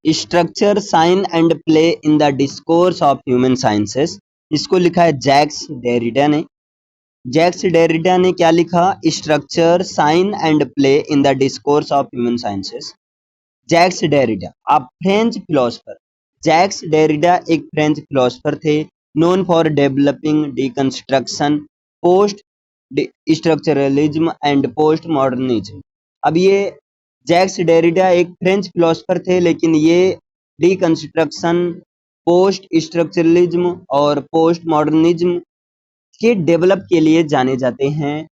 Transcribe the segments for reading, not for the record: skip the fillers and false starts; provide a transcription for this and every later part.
Structure sign and play in the discourse of human sciences. इसको लिखा है Jacques Derrida ने। जैक्स डेरिडा ने क्या लिखा? Structure sign and play in the discourse of human sciences. Jacques Derrida आप French philosopher. Jacques Derrida एक French philosopher थे, known for developing deconstruction, post structuralism and post modernism. अब ये Jacques Derrida एक French philosopher थे, लेकिन ये deconstruction, post structuralism और पोस्ट मॉडर्निज्म के डेवलप के लिए जाने जाते हैं।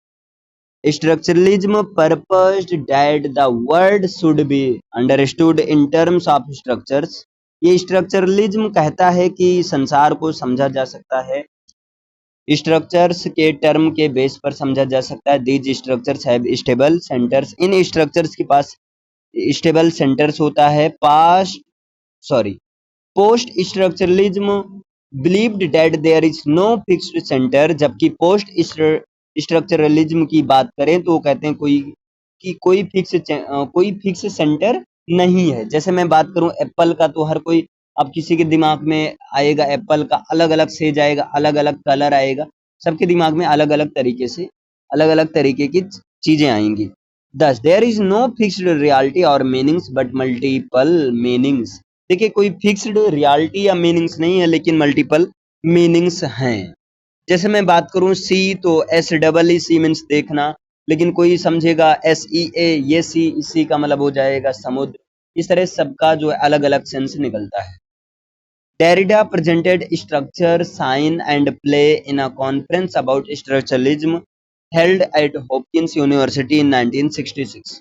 Structuralism purposed that the world should be understood in terms of structures। ये स्ट्रक्चरलिज्म कहता है कि संसार को समझा जा सकता है स्ट्रक्चर्स के टर्म के बेस पर समझा जा सकता है। These structures have stable centres. इन स्ट्रक्चर्स के पास स्टेबल सेंटर्स होता है। Post structuralism believed that there is no fixed centre, जबकि पोस्ट स्ट्रक्चरलिज्म की बात करें तो वो कहते हैं कोई फिक्स सेंटर नहीं है। जैसे मैं बात करूं एप्पल का, तो हर कोई अब किसी के दिमाग में आएगा एप्पल का अलग अलग सेज आएगा, अलग अलग कलर आएगा, सबके दिमाग में अलग अलग तरीके की चीजें आएंगी। Thus, there is no fixed reality or meanings but multiple meanings। देखिए कोई फिक्स्ड रियलिटी या मीनिंग्स नहीं है, लेकिन मल्टीपल मीनिंग्स हैं। जैसे मैं बात करूं सी, तो SEE मीन्स देखना, लेकिन कोई समझेगा SEA, ये सी का मतलब हो जाएगा समुद्र। इस तरह सबका जो है अलग अलग सेंस निकलता है। Derrida presented structure, sign and play in a conference about structuralism held at Hopkins University in 1966।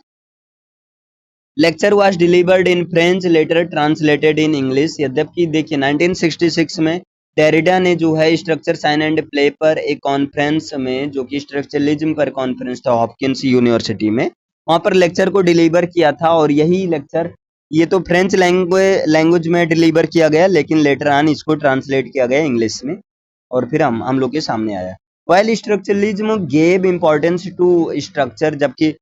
Lecture was delivered in French, later translated in English। यद्यपि देखिए 1966 में डेरिडा ने जो है स्ट्रक्चर साइन एंड प्ले पर एक कॉन्फ्रेंस में, जो कि स्ट्रक्चरलिज्म पर कॉन्फ्रेंस था हॉपकिंस यूनिवर्सिटी में, वहां पर लेक्चर को डिलीवर किया था। और यही लेक्चर ये तो फ्रेंच लैंग्वेज में डिलीवर किया गया, लेकिन लेटर ऑन इसको ट्रांसलेट किया गया इंग्लिश में और फिर हम लोग के सामने आया। While structuralism gave importance to structure, जबकि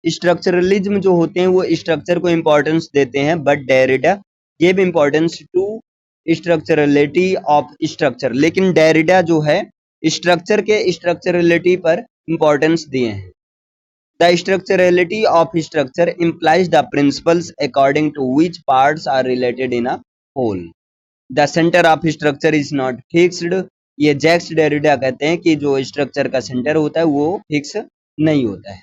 स्ट्रक्चरलिज्म जो होते हैं वो स्ट्रक्चर को इंपॉर्टेंस देते हैं, but Derrida gave importance to structurality of structure. लेकिन डेरिडा जो है स्ट्रक्चर के स्ट्रक्चरलिटी पर इंपॉर्टेंस दिए हैं। The structurality of structure implies the principles according to which parts are related in a whole। The center of structure is not fixed। ये Jacques Derrida कहते हैं कि जो स्ट्रक्चर का सेंटर होता है वो फिक्स नहीं होता है।